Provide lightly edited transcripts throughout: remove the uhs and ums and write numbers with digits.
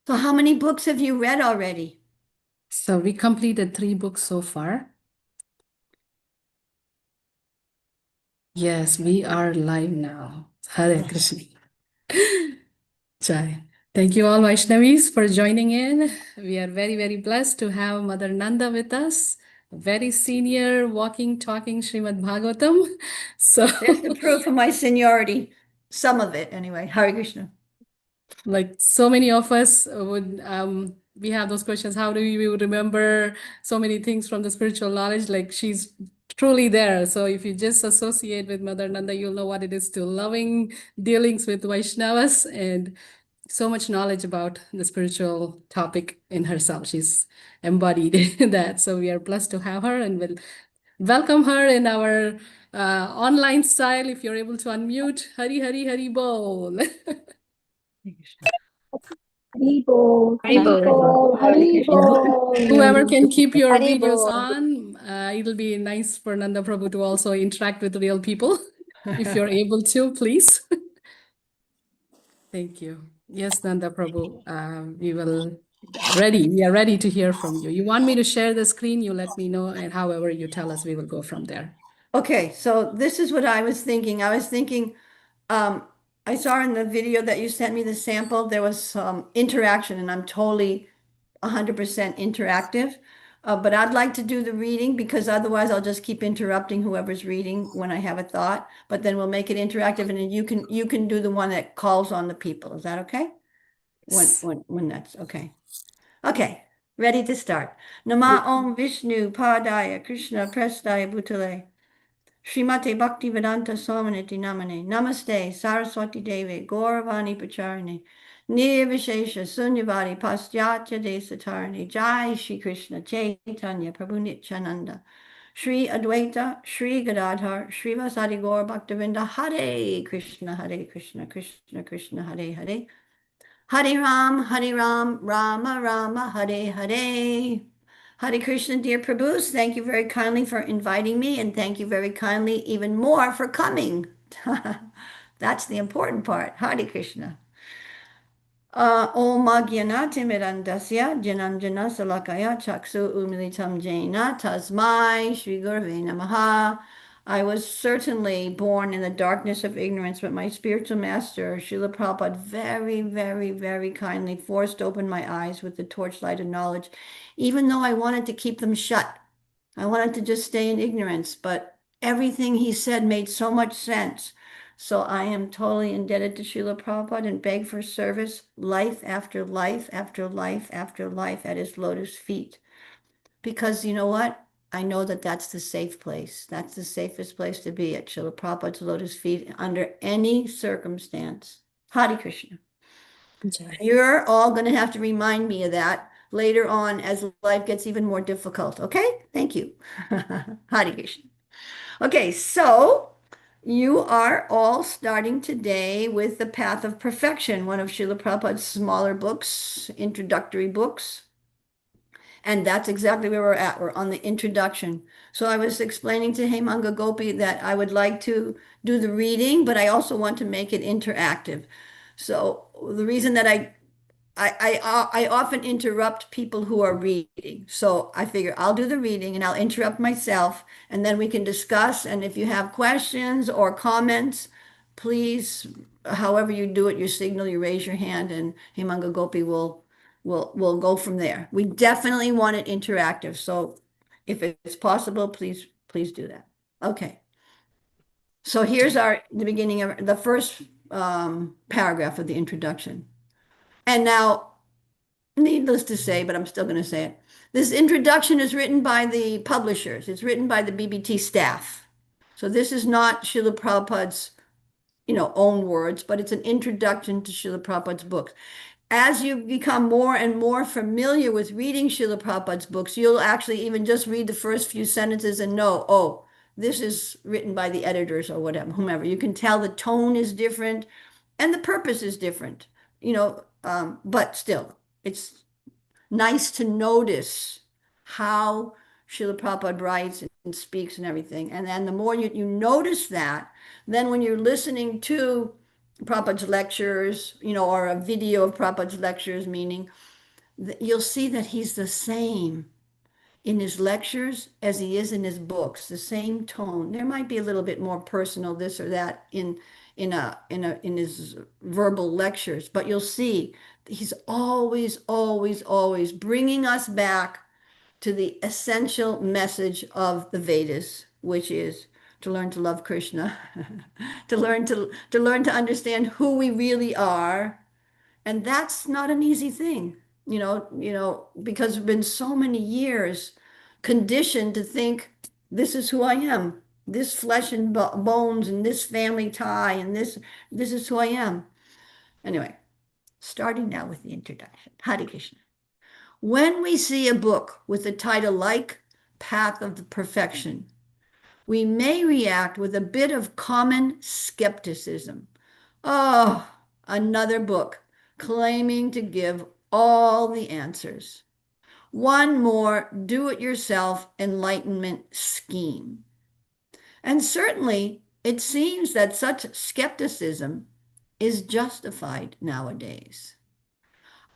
So how many books have you read already? So we completed 3 books so far. Yes, we are live now. Hare Krishna. Jai. Thank you all Vaishnavis for joining in. We are very, very blessed to have Mother Nanda with us, very senior walking, talking Srimad Bhagavatam. So, There's the proof of my seniority. Some of it, anyway. Hare Krishna. like so many of us would, we have those questions. How do we remember so many things from the spiritual knowledge? Like she's truly there. So if you just associate with Mother Nanda, you'll know what it is to loving dealings with Vaishnavas and so much knowledge about the spiritual topic in herself. She's embodied that. So we are blessed to have her and we'll welcome her in our online style. If you're able to unmute, Hari Hari Hari Bol. Hare Krishna. Haribol, Haribol. Haribol, Hare Krishna. Whoever Haribol. can keep your videos Haribol. on, it'll be nice for Nanda Prabhu to also interact with real people. If you're able to, please. Thank you. Yes, Nanda Prabhu, we are ready to hear from you. You want me to share the screen, you let me know, and however you tell us, we will go from there. Okay, so this is what I was thinking. I was thinking, um, I saw in the video that you sent me the sample, there was some interaction, and I'm totally 100% interactive. But I'd like to do the reading because otherwise I'll just keep interrupting whoever's reading when I have a thought. But then we'll make it interactive, and then you can do the one that calls on the people. Is that okay? When that's okay. Okay, ready to start. Nama Om Vishnu Padaya Krishna Prestaya Bhutale. Srimate Bhaktivedanta Swaminiti Namane. Namaste Saraswati Devi Gauravani Pacharine. Nirvishesha Sunyavadi Pastyatya Desatarani. Jai Shri Krishna Chaitanya Prabhu Nityananda. Shri Advaita, Shri Gadadhar, Shri Vasadi Gaur Bhaktivinda. Hare Krishna, Hare Krishna, Krishna Krishna, Hare Hare. Hare Ram, Rama Rama, Hare Hare. Hare Krishna, dear Prabhus, thank you very kindly for inviting me, and thank you very kindly even more for coming. That's the important part. Hare Krishna. Om Agyanatimirandasya Jananjana Salakaya Chaksu Umilitam Jaina Tasmai Shri Gurave Namaha. I was certainly born in the darkness of ignorance, but my spiritual master, Srila Prabhupada, very, very, very kindly forced open my eyes with the torchlight of knowledge, even though I wanted to keep them shut. I wanted to just stay in ignorance, but everything he said made so much sense. So I am totally indebted to Srila Prabhupada and beg for service life after life after life after life at his lotus feet. Because you know what? I know that that's the safe place. That's the safest place to be at Srila Prabhupada's lotus feet under any circumstance. Hare Krishna. Jai. You're all going to have to remind me of that later on as life gets even more difficult. Okay? Thank you. Hare Krishna. Okay, so you are all starting today with The Path of Perfection, one of Srila Prabhupada's smaller books, introductory books. And that's exactly where we're at. We're on the introduction. So I was explaining to Hemanga Gopi that I would like to do the reading, but I also want to make it interactive. So the reason that I often interrupt people who are reading. So I figure I'll do the reading and I'll interrupt myself, and then we can discuss. And if you have questions or comments, please, however you do it, you signal, you raise your hand, and Hemanga Gopi will go from there. We definitely want it interactive. So if it's possible, please do that. Okay. So here's the beginning of the first paragraph of the introduction. And now, needless to say, but I'm still going to say it. This introduction is written by the publishers. It's written by the BBT staff. So this is not Srila Prabhupada's, own words, but it's an introduction to Srila Prabhupada's books. As you become more and more familiar with reading Srila Prabhupada's books, you'll actually even just read the first few sentences and know, oh, this is written by the editors or whatever, whomever. You can tell the tone is different and the purpose is different, but still, it's nice to notice how Srila Prabhupada writes and speaks and everything. And then the more you notice that, then when you're listening to Prabhupada's lectures, or a video of Prabhupada's lectures, meaning you'll see that he's the same in his lectures as he is in his books, the same tone. There might be a little bit more personal this or that in his verbal lectures, but you'll see he's always, always, always bringing us back to the essential message of the Vedas, which is to learn to love Krishna, to learn to understand who we really are, and that's not an easy thing, because we've been so many years conditioned to think this is who I am, this flesh and bones, and this family tie, and this is who I am. Anyway, starting now with the introduction. Hare Krishna. When we see a book with a title like Path of the Perfection, we may react with a bit of common skepticism. Oh, another book claiming to give all the answers. One more do-it-yourself enlightenment scheme. And certainly, it seems that such skepticism is justified nowadays.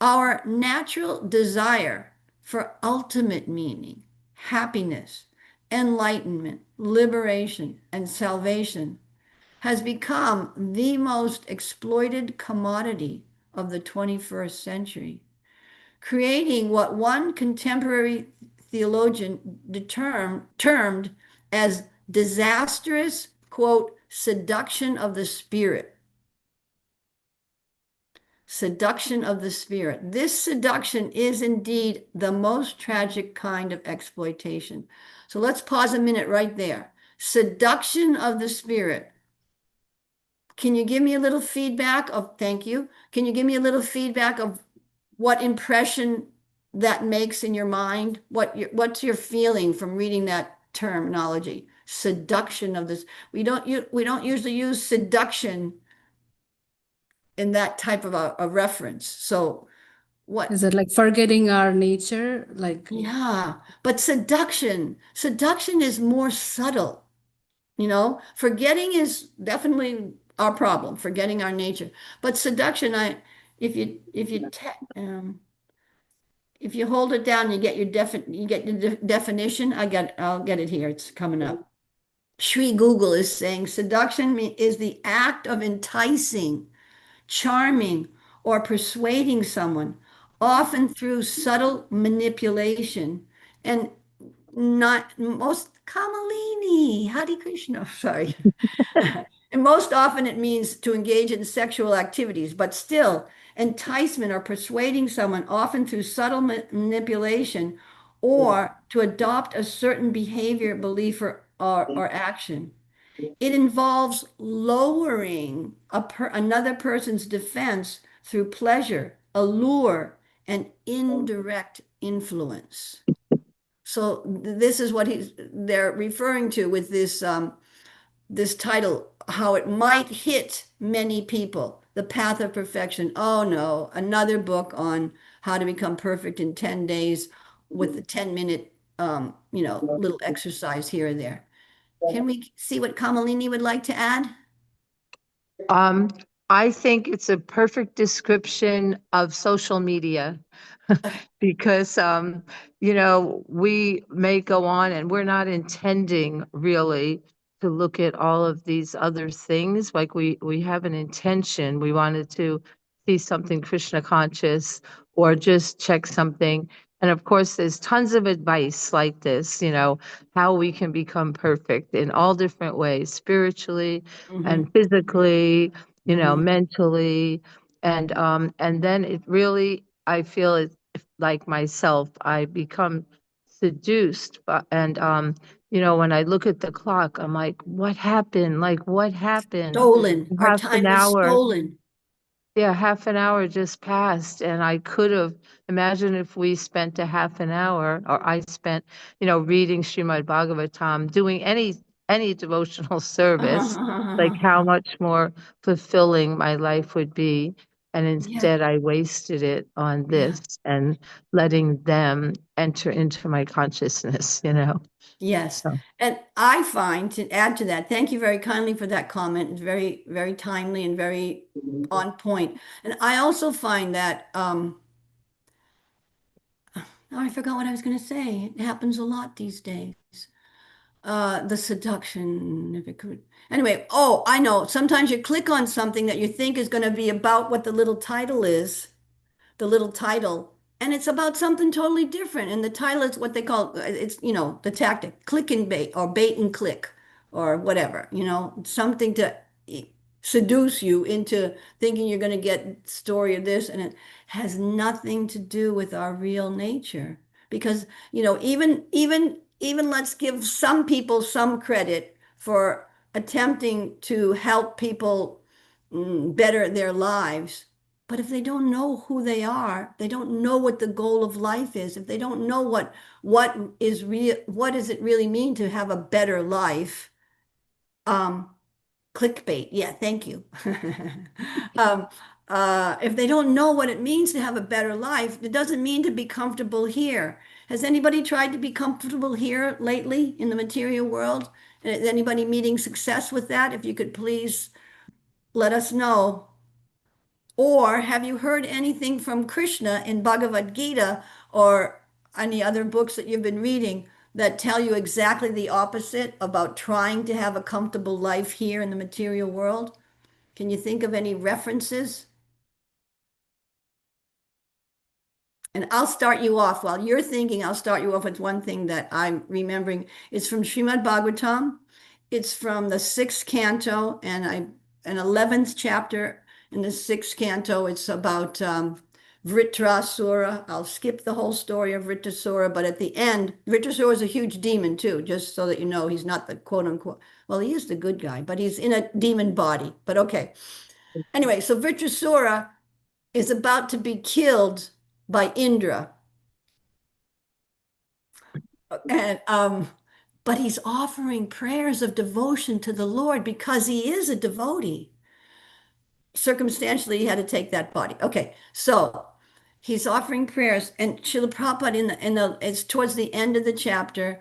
Our natural desire for ultimate meaning, happiness, enlightenment, liberation, and salvation has become the most exploited commodity of the 21st century, creating what one contemporary theologian termed as disastrous, quote, seduction of the spirit. Seduction of the spirit. This seduction is indeed the most tragic kind of exploitation. So let's pause a minute right there. Seduction of the spirit. Can you give me a little feedback of, thank you. Can you give me a little feedback of what impression that makes in your mind? What's your feeling from reading that terminology? Seduction of this. We don't usually use seduction in that type of a reference. So Is what? it like forgetting our nature? Like, Yeah, but seduction is more subtle. Forgetting is definitely our problem, forgetting our nature. But seduction, if you hold it down, you get your definition. I'll get it here. It's coming up. Sri Google is saying seduction is the act of enticing, charming, or persuading someone, often through subtle manipulation and not most Kamalini, Hare Krishna, sorry. And most often it means to engage in sexual activities, but still, enticement or persuading someone, often through subtle manipulation, or to adopt a certain behavior, belief, or action. It involves lowering another person's defense through pleasure, allure, and indirect influence. So this is what they're referring to with this title, how it might hit many people, The Path of Perfection. Oh no, another book on how to become perfect in 10 days with the 10-minute little exercise here and there. Can we see what Kamalini would like to add? Um, I think it's a perfect description of social media because, we may go on and we're not intending really to look at all of these other things. Like we have an intention. We wanted to see something Krishna conscious or just check something. And of course, there's tons of advice like this, how we can become perfect in all different ways, spiritually Mhm, and physically, mhm. mentally. And then it really, I feel it like myself, I become seduced. When I look at the clock, I'm like, what happened? Like, what happened? Stolen. Our Half an time is hour. stolen. Yeah, half an hour just passed, and I could have imagine if we spent a half an hour, or I spent, reading Srimad Bhagavatam, doing any devotional service, like how much more fulfilling my life would be. And Yeah. instead, I wasted it on Yeah. this and letting them enter into my consciousness, you know. Yes. So, And I find, to add to that, thank you very kindly for that comment. It's very, very timely and very on point. And I also find that, oh, I forgot what I was going to say. It happens a lot these days. The seduction, if it could. Anyway, oh, I know. Sometimes you click on something that you think is going to be about what the little title is, the little title, and it's about something totally different. And the title is what they call it's, the tactic, click and bait or bait and click or whatever, something to seduce you into thinking you're going to get story of this, and it has nothing to do with our real nature. Because, even let's give some people some credit for attempting to help people better their lives. But if they don't know who they are, they don't know what the goal of life is. If they don't know what does it really mean to have a better life? Um, Clickbait. Yeah, thank you. Um, if they don't know what it means to have a better life, it doesn't mean to be comfortable here. Has anybody tried to be comfortable here lately in the material world? Is anybody meeting success with that? If you could please let us know. Or have you heard anything from Krishna in Bhagavad Gita or any other books that you've been reading that tell you exactly the opposite about trying to have a comfortable life here in the material world? Can you think of any references? And I'll start you off while you're thinking. I'll start you off with one thing that I'm remembering. It's from Srimad Bhagavatam. It's from the sixth canto, and an 11th chapter in the sixth canto. It's about Vritrasura. I'll skip the whole story of Vritrasura, but at the end, Vritrasura is a huge demon too, just so that you know he's not the quote unquote, well, he is the good guy, but he's in a demon body. But okay. Anyway, so Vritrasura is about to be killed by Indra. And but he's offering prayers of devotion to the Lord because he is a devotee. Circumstantially, he had to take that body. Okay, so he's offering prayers, and Srila Prabhupada it's towards the end of the chapter,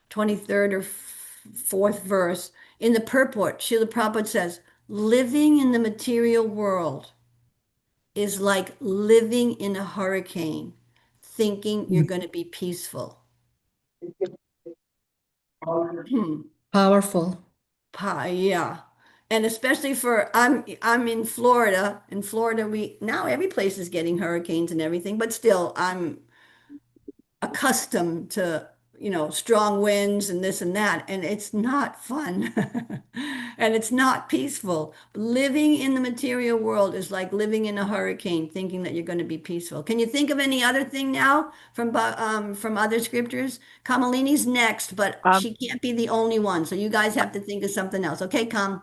23rd or fourth verse, in the purport, Srila Prabhupada says, living in the material world is like living in a hurricane, thinking you're going to be peaceful. Powerful. Yeah. And especially I'm in Florida. In Florida, we now every place is getting hurricanes and everything, but still I'm accustomed to, strong winds and this and that, and it's not fun. And it's not peaceful. Living in the material world is like living in a hurricane, thinking that you're going to be peaceful. Can you think of any other thing now from other scriptures? Kamalini's next, but um, she can't be the only one. So you guys have to think of something else. Okay, Abraham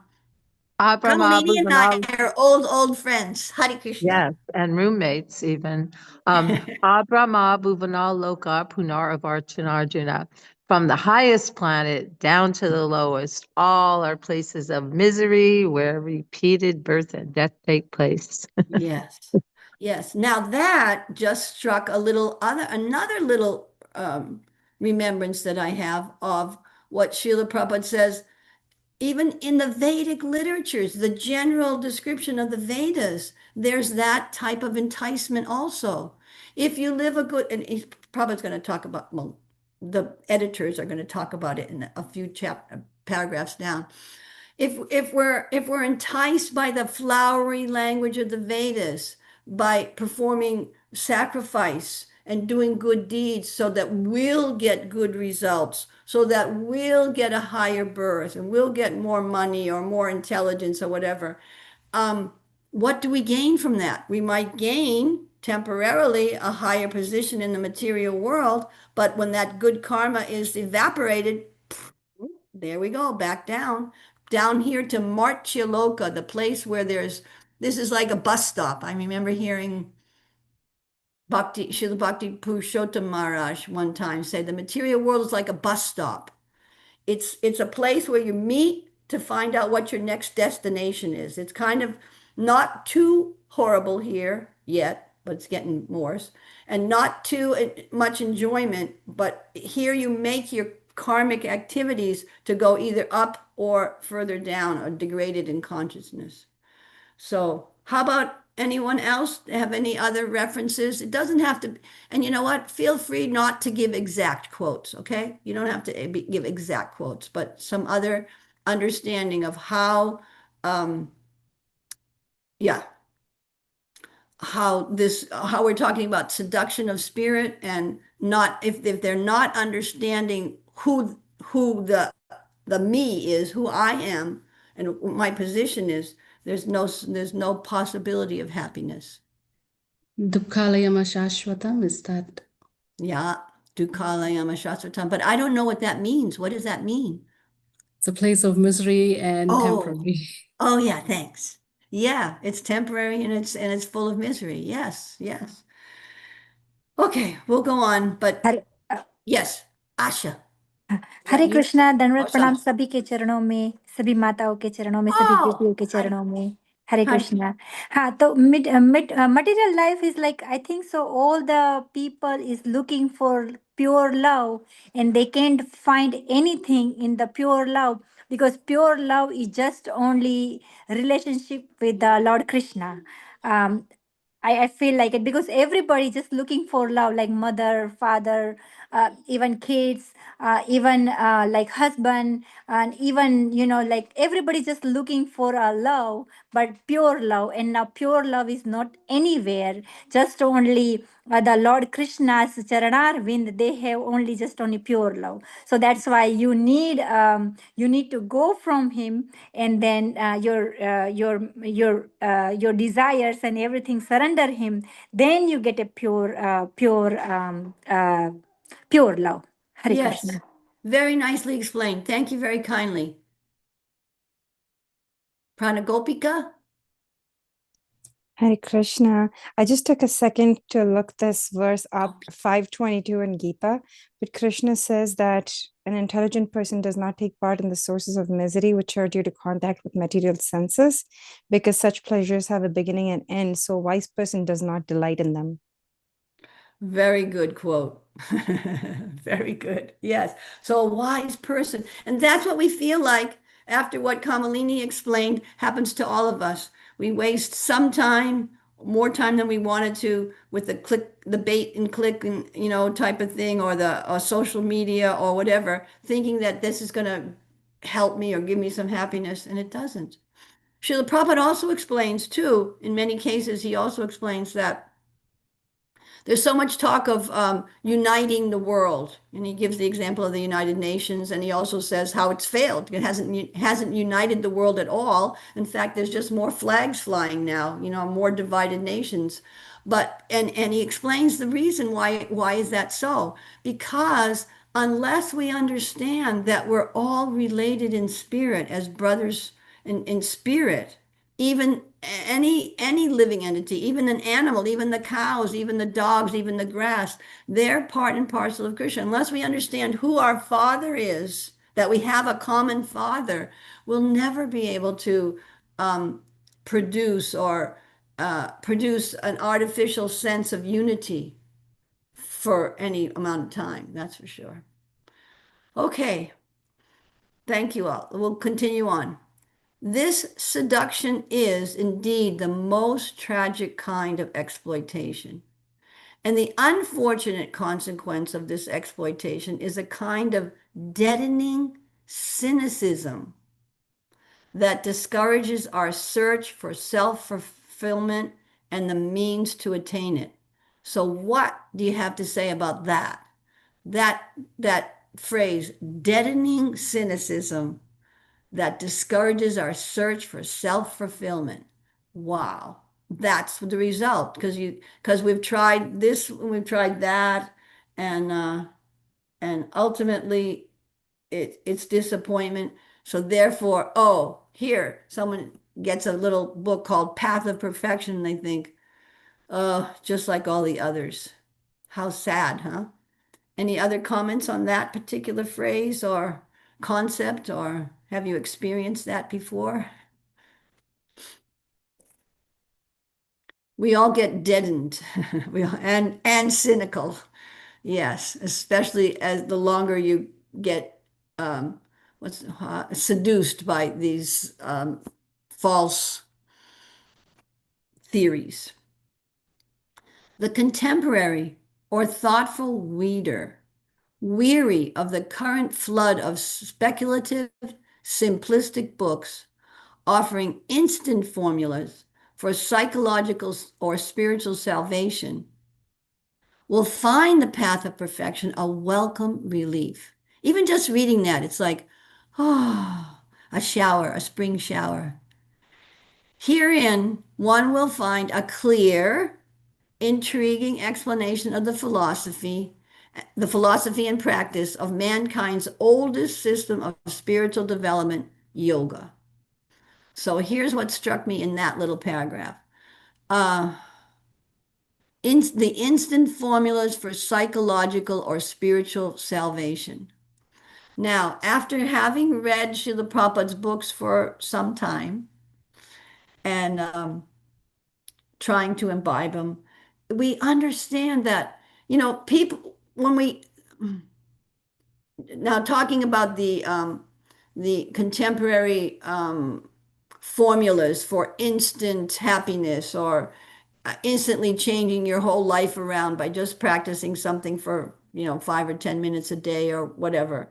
Kamalini and I are old friends. Hare Krishna. yes, and roommates even. Abrahma Bhuvanal Loka Punar Avarchanarjuna. From the highest planet down to the lowest, all are places of misery where repeated birth and death take place. Yes. Yes. Now that just struck another little remembrance that I have of what Srila Prabhupada says, even in the Vedic literatures, the general description of the Vedas, there's that type of enticement also. If you live a good, and he's probably going to talk about, well, the editors are going to talk about it in a few paragraphs down. If we're enticed by the flowery language of the Vedas, by performing sacrifice and doing good deeds so that we'll get good results, so that we'll get a higher birth and we'll get more money or more intelligence or whatever, um, what do we gain from that? We might gain temporarily a higher position in the material world, but when that good karma is evaporated, there we go, back down here to Martyaloka, the place where this is like a bus stop. I remember hearing Srila Bhakti Purushottam Maharaj one time say the material world is like a bus stop. It's a place where you meet to find out what your next destination is. It's kind of not too horrible here yet, but it's getting worse, and not too much enjoyment, but here you make your karmic activities to go either up or further down or degraded in consciousness. So, how about anyone else have any other references? It doesn't have to, and you know what? Feel free not to give exact quotes, okay? You don't have to give exact quotes, but some other understanding of how, um, yeah, how we're talking about seduction of spirit and not, if they're not understanding who the me is, who I am, and what my position is, there's no possibility of happiness. Dukkalayama Shashwatam, is that? Yeah, dukkhalayama shasvatam. But I don't know what that means. What does that mean? It's a place of misery and Oh, temporary. oh yeah, thanks. Yeah, it's temporary and it's full of misery. Yes, yes. Okay, we'll go on, but Hare yes, Asha, Hare you Krishna, दंडवत प्रणाम awesome. सभी के चरणों में, सभी माताओं के चरणों में, सभी Oh, बेटियों के hi, चरणों में। हरे hi. कृष्णा। हाँ, तो material life is like, I think so all the people is looking for pure love, and they can't find anything in the pure love, because pure love is just only relationship with the Lord Krishna. um, I feel like it, because everybody just looking for love, like mother, father, even kids, even like husband, and even, like everybody just looking for a love, but pure love. And now pure love is not anywhere, just only the Lord Krishna's Charanarvind, they have only just only pure love. So that's why you need to go from him, and then your desires and everything surrender him. Then you get a pure love. Hare Yes, Krishna. very nicely explained. Thank you very kindly. Pranagopika? Hare Krishna. I just took a second to look this verse up, 522 in Gita. But Krishna says that an intelligent person does not take part in the sources of misery which are due to contact with material senses, because such pleasures have a beginning and end. So a wise person does not delight in them. Very good quote. Very good. Yes. So a wise person. And that's what we feel like after what Kamalini explained happens to all of us. We waste some time, more time than we wanted to, with the bait and click and type of thing, or social media or whatever, thinking that this is going to help me or give me some happiness, and it doesn't. Srila Prabhupada also explains too, in many cases, he also explains that there's so much talk of uniting the world, and he gives the example of the United Nations, and he also says how it's failed. It hasn't united the world at all. In fact, there's just more flags flying now, more divided nations. But and he explains the reason why is that so? Because unless we understand that we're all related in spirit as brothers in spirit, even any living entity, even an animal, even the cows, even the dogs, even the grass, they're part and parcel of Krishna. Unless we understand who our Father is, that we have a common Father, we'll never be able to um, produce an artificial sense of unity for any amount of time. That's for sure. Okay, thank you all. We'll continue on. This seduction is indeed the most tragic kind of exploitation. And the unfortunate consequence of this exploitation is a kind of deadening cynicism that discourages our search for self-fulfillment and the means to attain it. So what do you have to say about that? That phrase, deadening cynicism that discourages our search for self-fulfillment. Wow. That's the result, because we've tried this, we've tried that, and ultimately it's disappointment. So therefore, oh, here, someone gets a little book called Path of Perfection, and they think, oh, just like all the others. How sad, huh? Any other comments on that particular phrase or concept, or have you experienced that before? we all get deadened and cynical. Yes, especially as the longer you get what's seduced by these false theories. The contemporary or thoughtful reader, weary of the current flood of speculative, simplistic books offering instant formulas for psychological or spiritual salvation, will find the path of perfection a welcome relief. Even just reading that, it's like, oh, a shower, a spring shower. Herein, one will find a clear, intriguing explanation of the philosophy and practice of mankind's oldest system of spiritual development, yoga. So here's what struck me in that little paragraph. Uh, the instant formulas for psychological or spiritual salvation. Now, after having read Srila Prabhupada's books for some time and trying to imbibe them, we understand that, people, when we, now talking about the contemporary formulas for instant happiness or instantly changing your whole life around by just practicing something for 5 or 10 minutes a day or whatever.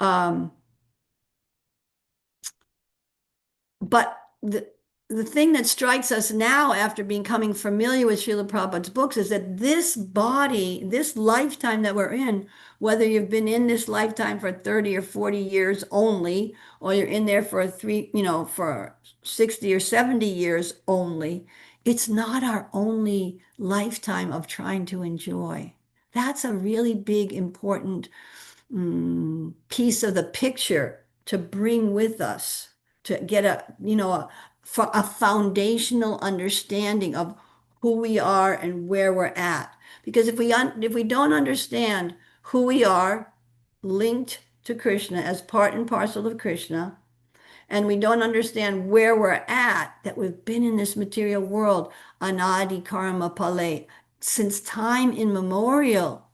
Um, but the thing that strikes us now after becoming familiar with Srila Prabhupada's books is that this body, this lifetime that we're in, whether you've been in this lifetime for 30 or 40 years only, or you're in there for for 60 or 70 years only, it's not our only lifetime of trying to enjoy. That's a really big, important piece of the picture to bring with us to get a foundational understanding of who we are and where we're at. Because if we don't understand who we are linked to Krishna as part and parcel of Krishna, and we don't understand where we're at, that we've been in this material world, anadi karma pale, since time immemorial.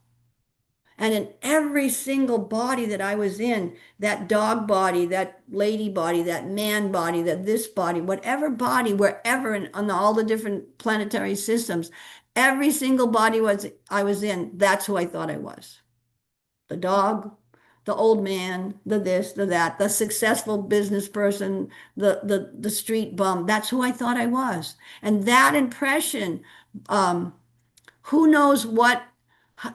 And in every single body that I was in, that dog body, that lady body, that man body, that this body, whatever body, wherever on all the different planetary systems, every single body I was in, that's who I thought I was. The dog, the old man, the this, the that, the successful business person, the street bum. That's who I thought I was. And that impression, who knows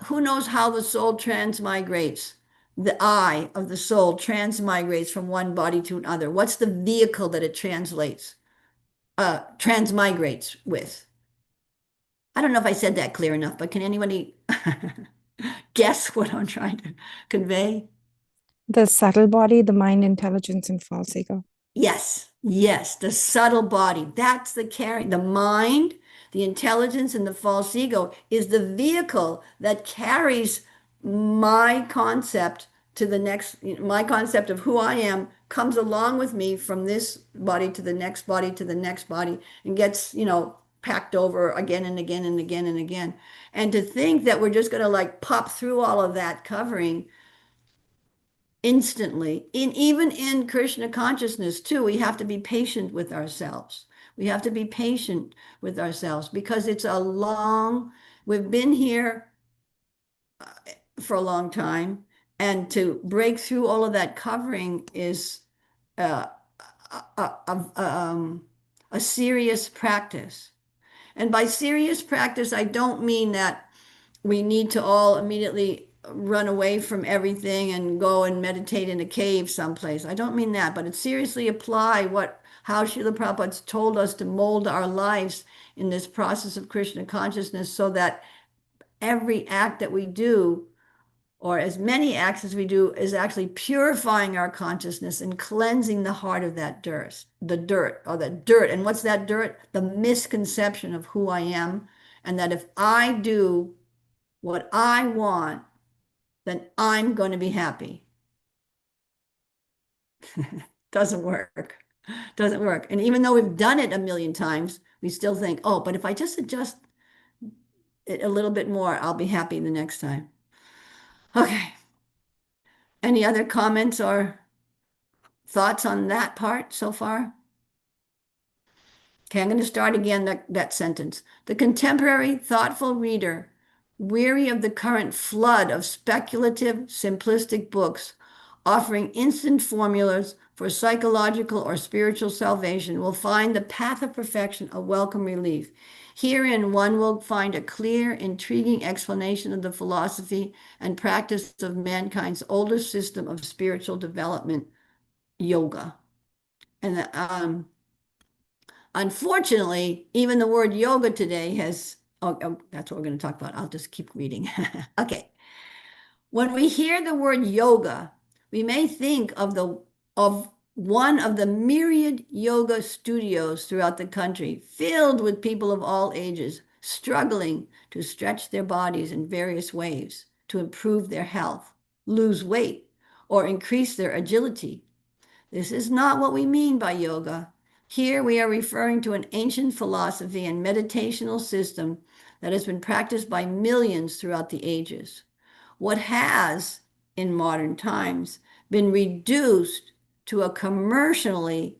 who knows how the soul transmigrates? The eye of the soul transmigrates from one body to another. What's the vehicle that it transmigrates with? I don't know if I said that clear enough, but can anybody guess what I'm trying to convey? The subtle body, the mind, intelligence, and false ego. Yes, yes, the subtle body. That's the mind, the intelligence, and the false ego is the vehicle that carries my concept to the next, my concept of who I am comes along with me from this body to the next body to the next body and gets, packed over again and again and again and again. And to think that we're just going to like pop through all of that covering instantly, even in Krishna consciousness too, we have to be patient with ourselves. We have to be patient with ourselves because we've been here for a long time, and to break through all of that covering is uh, a serious practice. And by serious practice, I don't mean that we need to all immediately run away from everything and go and meditate in a cave someplace. I don't mean that, but it seriously apply how Srila Prabhupada's told us to mold our lives in this process of Krishna consciousness so that every act that we do, or as many acts as we do, is actually purifying our consciousness and cleansing the heart of that dirt, the dirt. And what's that dirt? The misconception of who I am, and that if I do what I want, then I'm going to be happy. Doesn't work. Doesn't work. And even though we've done it a million times, We still think, oh, but if I just adjust it a little bit more, I'll be happy the next time. Okay. Any other comments or thoughts on that part so far? Okay, I'm going to start again that sentence. The contemporary thoughtful reader, weary of the current flood of speculative, simplistic books offering instant formulas for psychological or spiritual salvation, will find the path of perfection a welcome relief. Herein, one will find a clear, intriguing explanation of the philosophy and practice of mankind's older system of spiritual development, yoga. And unfortunately, even the word yoga today has, that's what we're going to talk about. I'll just keep reading. Okay. When we hear the word yoga, we may think of one of the myriad yoga studios throughout the country, filled with people of all ages, struggling to stretch their bodies in various ways to improve their health, lose weight, or increase their agility. This is not what we mean by yoga. Here we are referring to an ancient philosophy and meditational system that has been practiced by millions throughout the ages. What has, in modern times, been reduced to a commercially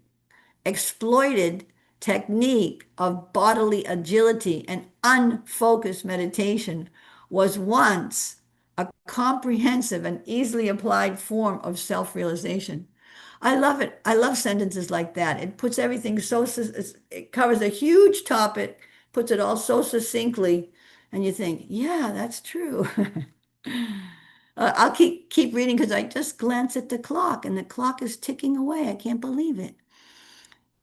exploited technique of bodily agility and unfocused meditation was once a comprehensive and easily applied form of self-realization. I love it. I love sentences like that. It puts everything so, it covers a huge topic, puts it all so succinctly, and you think, yeah, that's true. I'll keep reading because I just glanced at the clock and the clock is ticking away. I can't believe it.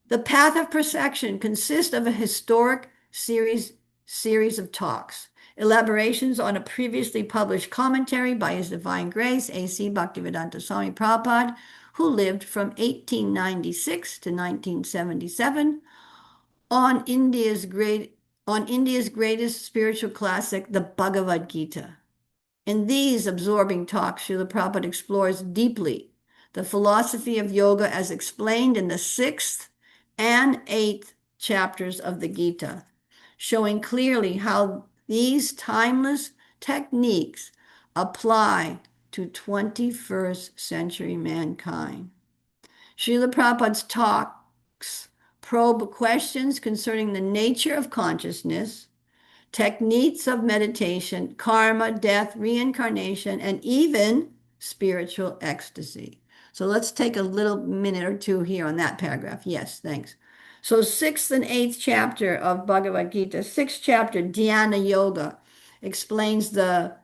The path of perfection consists of a historic series of talks, elaborations on a previously published commentary by His Divine Grace, A.C. Bhaktivedanta Swami Prabhupada, who lived from 1896 to 1977, on India's greatest spiritual classic, the Bhagavad Gita. In these absorbing talks, Srila Prabhupada explores deeply the philosophy of yoga as explained in the sixth and eighth chapters of the Gita, showing clearly how these timeless techniques apply to 21st century mankind. Srila Prabhupada's talks probe questions concerning the nature of consciousness, techniques of meditation, karma, death, reincarnation, and even spiritual ecstasy. So let's take a little minute or two here on that paragraph. Yes, thanks. So sixth and eighth chapter of Bhagavad Gita, sixth chapter, Dhyana Yoga, explains the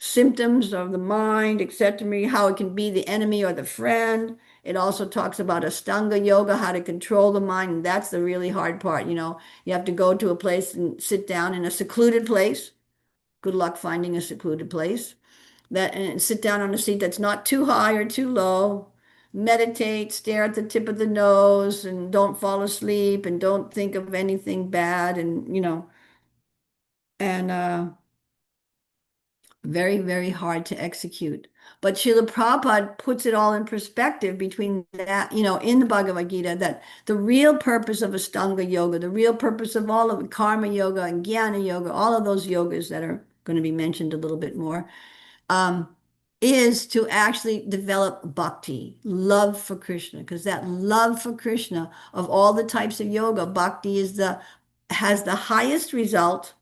symptoms of the mind, etc., how it can be the enemy or the friend. It also talks about Ashtanga yoga, how to control the mind. And that's the really hard part. You have to go to a place and sit down in a secluded place. Good luck finding a secluded place. And sit down on a seat that's not too high or too low. Meditate, stare at the tip of the nose, and don't fall asleep, and don't think of anything bad, and very, very hard to execute. But Srila Prabhupada puts it all in perspective between that, in the Bhagavad Gita, that the real purpose of Ashtanga yoga, the real purpose of all of it, karma yoga and jnana yoga, all of those yogas that are going to be mentioned a little bit more, is to actually develop bhakti, love for Krishna, because that love for Krishna of all the types of yoga, bhakti has the highest result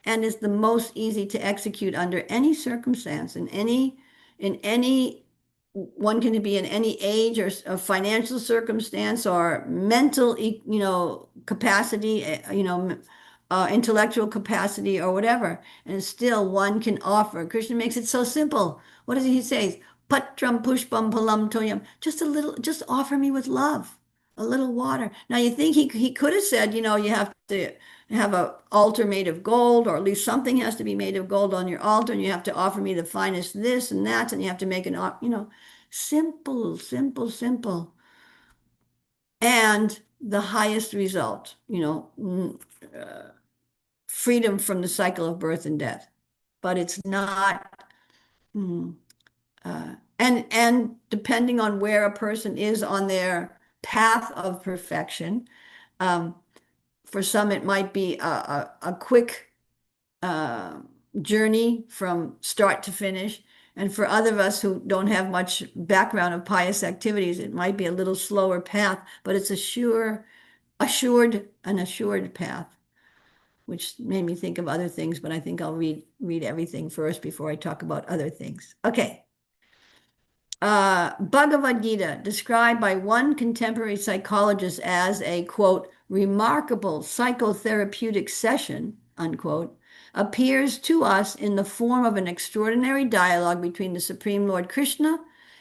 and is the most easy to execute under any circumstance in any one can be in any age or financial circumstance or mental capacity, intellectual capacity or whatever, and still one can offer. Krishna makes it so simple. What does he say? Patram pushpam palam toyam. Just offer me with love, a little water. Now you think he could have said, you have to have an altar made of gold, or at least something has to be made of gold on your altar, and you have to offer me the finest this and that, and you have to make simple, simple, simple, and the highest result, freedom from the cycle of birth and death. But it's not, and depending on where a person is on their path of perfection, For some, it might be a quick uh, journey from start to finish. And for other of us who don't have much background of pious activities, it might be a little slower path, but it's an assured path, which made me think of other things, but I think I'll read everything first before I talk about other things. Okay. Bhagavad Gita, described by one contemporary psychologist as a, quote, remarkable psychotherapeutic session, unquote, appears to us in the form of an extraordinary dialogue between the Supreme Lord Krishna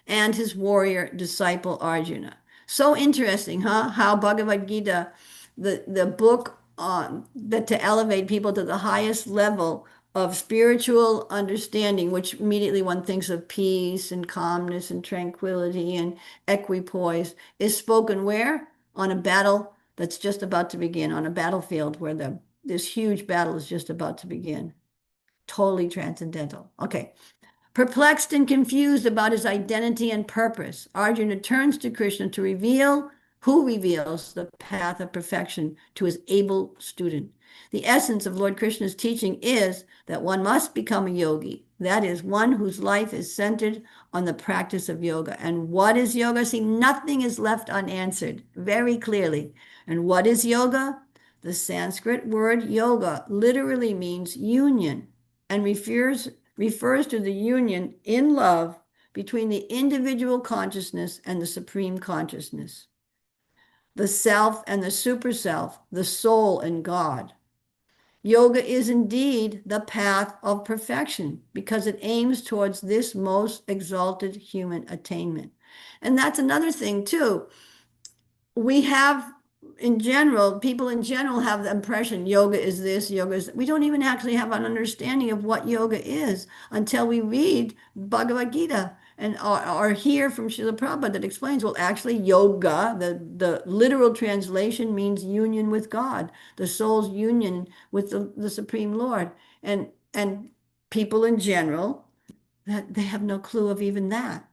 and his warrior disciple Arjuna. So interesting, huh? How Bhagavad Gita, the book on that to elevate people to the highest level of spiritual understanding, which immediately one thinks of peace and calmness and tranquility and equipoise, is spoken where? On a battle that's just about to begin, on a battlefield where this huge battle is just about to begin. Totally transcendental. Okay. Perplexed and confused about his identity and purpose, Arjuna turns to Krishna to who reveals the path of perfection to his able student. The essence of Lord Krishna's teaching is that one must become a yogi. That is, one whose life is centered on the practice of yoga. And what is yoga? See, nothing is left unanswered very clearly. And what is yoga? The Sanskrit word yoga literally means union and refers to the union in love between the individual consciousness and the supreme consciousness, the self and the super self, the soul and God. Yoga is indeed the path of perfection because it aims towards this most exalted human attainment. And that's another thing, too. We have, in general, people in general have the impression yoga is this, yoga is, we don't even actually have an understanding of what yoga is until we read Bhagavad Gita and or hear from Srila Prabhupada that explains, well, actually yoga, the literal translation means union with God, the soul's union with the Supreme Lord. And people in general, that they have no clue of even that.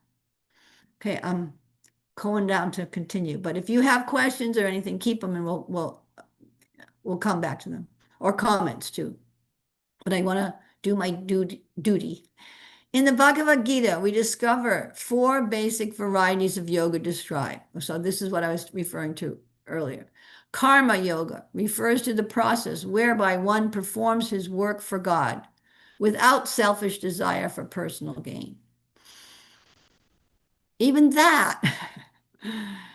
Okay, going down to continue. But if you have questions or anything, keep them and we'll come back to them, or comments too. But I want to do my duty. In the Bhagavad Gita, we discover 4 basic varieties of yoga described. So this is what I was referring to earlier. Karma yoga refers to the process whereby one performs his work for God without selfish desire for personal gain. Even that,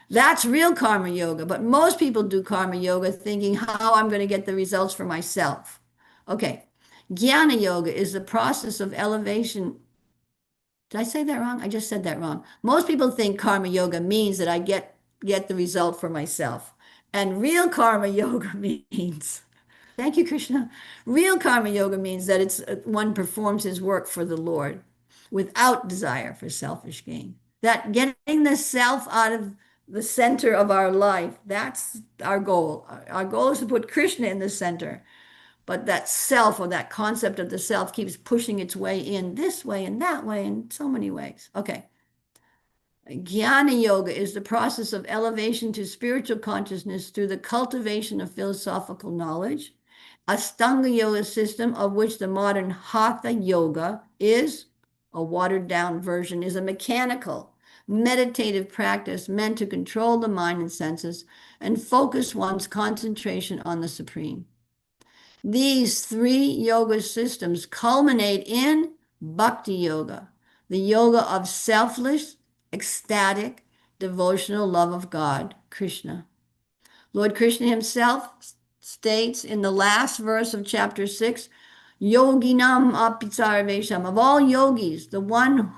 that's real karma yoga, but most people do karma yoga thinking how I'm going to get the results for myself. Okay, jnana yoga is the process of elevation. Did I say that wrong? I just said that wrong. Most people think karma yoga means that I get the result for myself. And real karma yoga means, thank you, Krishna. Real karma yoga means that it's one performs his work for the Lord without desire for selfish gain. That getting the self out of the center of our life, that's our goal. Our goal is to put Krishna in the center. But that self, or that concept of the self, keeps pushing its way in this way and that way in so many ways. Okay. Jnana yoga is the process of elevation to spiritual consciousness through the cultivation of philosophical knowledge. Astanga yoga system, of which the modern Hatha yoga is a watered down version, is a mechanical, meditative practice meant to control the mind and senses and focus one's concentration on the Supreme. These 3 yoga systems culminate in Bhakti Yoga, the yoga of selfless, ecstatic, devotional love of God, Krishna. Lord Krishna himself states in the last verse of chapter 6, Yoginam apitsarvesham, of all yogis, the one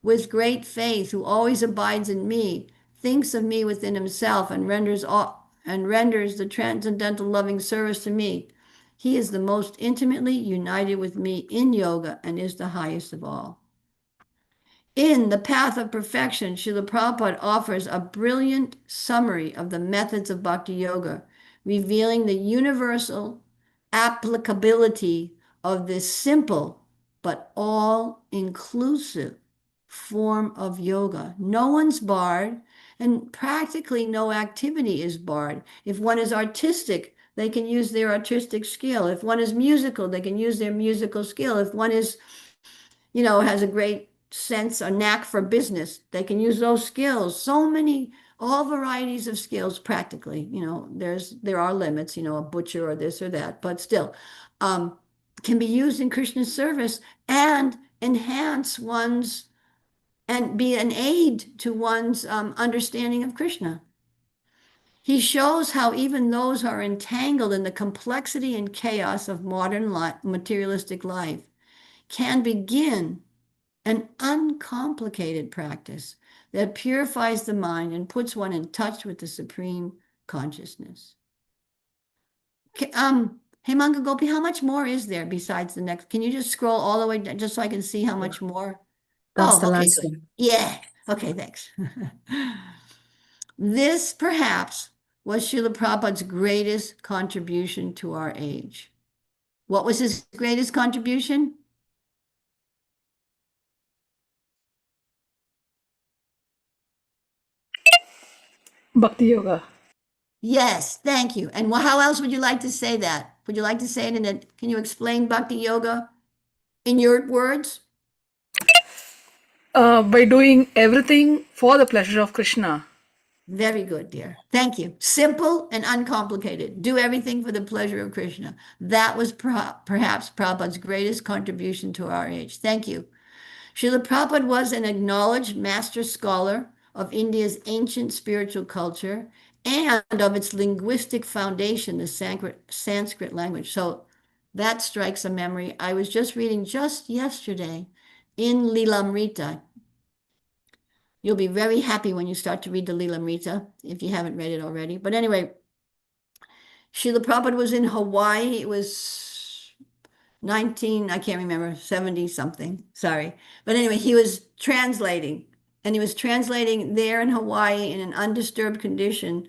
with great faith who always abides in me, thinks of me within himself and renders the transcendental loving service to me. He is the most intimately united with me in yoga and is the highest of all. In The Path of Perfection, Srila Prabhupada offers a brilliant summary of the methods of Bhakti Yoga, revealing the universal applicability of this simple but all-inclusive form of yoga. No one's barred, and practically no activity is barred. If one is artistic, they can use their artistic skill. If one is musical, they can use their musical skill. If one is, has a great sense or knack for business, they can use those skills. So many, all varieties of skills practically. There are limits, a butcher or this or that, but still, um, can be used in Krishna's service and enhance one's and be an aid to one's understanding of Krishna. He shows how even those who are entangled in the complexity and chaos of modern materialistic life can begin an uncomplicated practice that purifies the mind and puts one in touch with the supreme consciousness. Hey, Manga Gopi, how much more is there besides the next? Can you just scroll all the way down just so I can see how much more? That's the Oh, okay, last good. one. Yeah. Okay, thanks. This perhaps was Srila Prabhupada's greatest contribution to our age. What was his greatest contribution? Bhakti Yoga. Yes, thank you. And how else would you like to say that? Would you like to say it in a, can you explain Bhakti Yoga in your words? By doing everything for the pleasure of Krishna. Very good, dear. Thank you. Simple and uncomplicated. Do everything for the pleasure of Krishna. That was perhaps Prabhupada's greatest contribution to our age. Thank you. Srila Prabhupada was an acknowledged master scholar of India's ancient spiritual culture and of its linguistic foundation, the Sanskrit language. So that strikes a memory. I was just reading just yesterday in Lilamrita. You'll be very happy when you start to read the Lilamrita, if you haven't read it already. But anyway, Srila Prabhupada was in Hawaii. It was 19, I can't remember, 70 something. Sorry. But anyway, he was translating, and he was translating there in Hawaii in an undisturbed condition,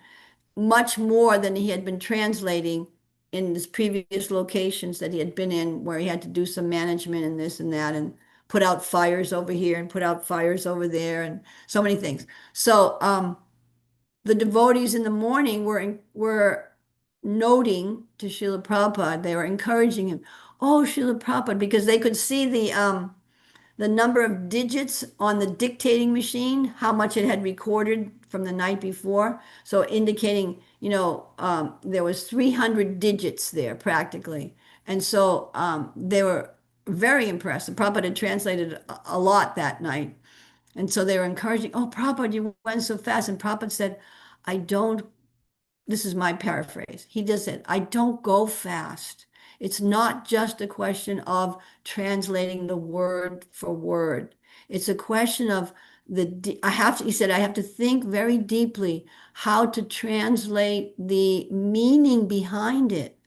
much more than he had been translating in his previous locations that he had been in, where he had to do some management and this and that, and put out fires over here and put out fires over there, and so many things. So the devotees in the morning were noting to Srila Prabhupada, they were encouraging him, oh, Srila Prabhupada, because they could see the number of digits on the dictating machine, how much it had recorded from the night before. So indicating, there was 300 digits there practically. And so they were very impressed. And Prabhupada had translated a lot that night. And so they were encouraging, oh, Prabhupada, you went so fast. And Prabhupada said, I don't, this is my paraphrase. He just said, I don't go fast. It's not just a question of translating the word for word. It's a question of he said, I have to think very deeply how to translate the meaning behind it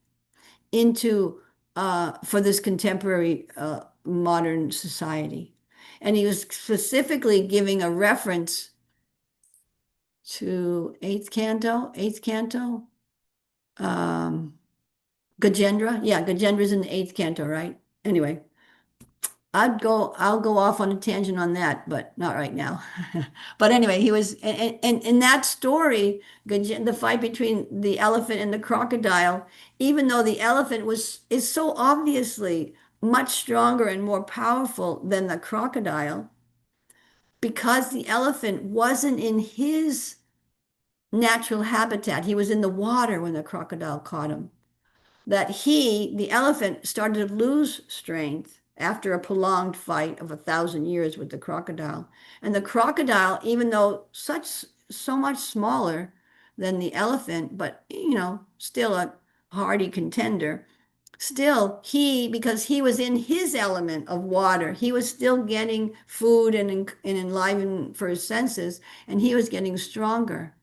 into, for this contemporary modern society. And he was specifically giving a reference to eighth canto, um, Gajendra. Yeah, Gajendra's in the eighth canto, right? Anyway, I'll go off on a tangent on that, but not right now. But anyway, he was, and in that story, the fight between the elephant and the crocodile, even though the elephant is so obviously much stronger and more powerful than the crocodile, because the elephant wasn't in his natural habitat. He was in the water when the crocodile caught him. The elephant, started to lose strength after a prolonged fight of 1,000 years with the crocodile. And the crocodile, even though so much smaller than the elephant, but still a hardy contender, still because he was in his element of water, he was still getting food and enlivened for his senses, and he was getting stronger.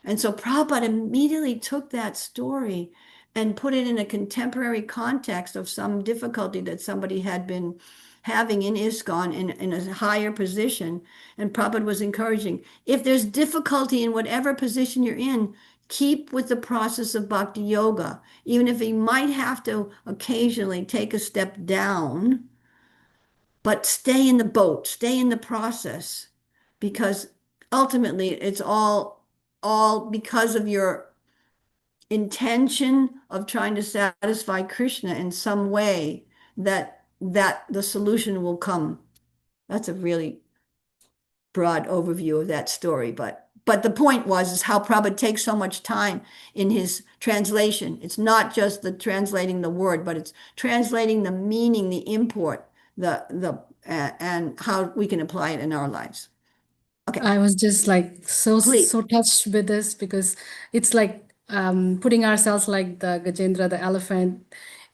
And so Prabhupada immediately took that story and put it in a contemporary context of some difficulty that somebody had been having in ISKCON in a higher position. And Prabhupada was encouraging, if there's difficulty in whatever position you're in, keep with the process of bhakti yoga, even if you might have to occasionally take a step down, but stay in the boat, stay in the process, because ultimately it's all because of your intention of trying to satisfy Krishna in some way, that the solution will come. That's a really broad overview of that story, but the point was is how Prabhupada takes so much time in his translation. It's not just the translating the word, but it's translating the meaning, the import, and how we can apply it in our lives. Okay, I was just like please. so touched with this because it's like putting ourselves like the Gajendra, the elephant,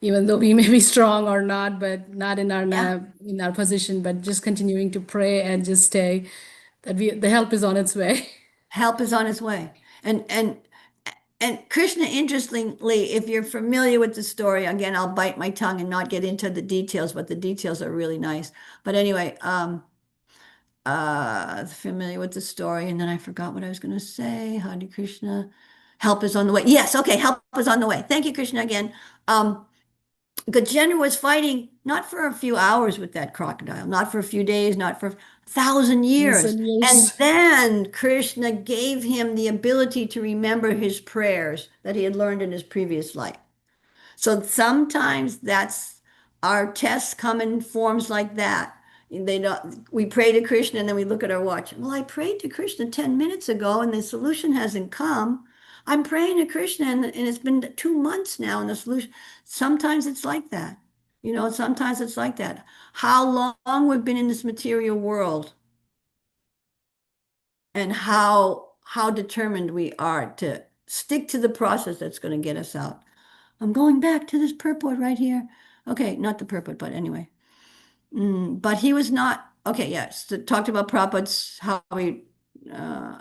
even though we may be strong or not, but not in our Yeah, in our position, but just continuing to pray and just stay that the help is on its way. help is on its way. And Krishna, interestingly, if you're familiar with the story, again, I'll bite my tongue and not get into the details, but the details are really nice. But anyway, familiar with the story, and then I forgot what I was going to say. Hare Krishna, help is on the way. Yes, okay, help is on the way. Thank you, Krishna, again. Gajendra was fighting not for a few hours with that crocodile, not for a few days, not for 1,000 years. And And years. then Krishna gave him the ability to remember his prayers that he had learned in his previous life. So sometimes that's our tests come in forms like that. They don't, we pray to Krishna and then we look at our watch. Well, I prayed to Krishna 10 minutes ago and the solution hasn't come. I'm praying to Krishna and it's been 2 months now and the solution. Sometimes it's like that. Sometimes it's like that. How long we've been in this material world and how determined we are to stick to the process that's going to get us out. I'm going back to this purport right here. Okay, not the purport, but anyway. But he was not, okay, yes, talked about Prabhupada's, how he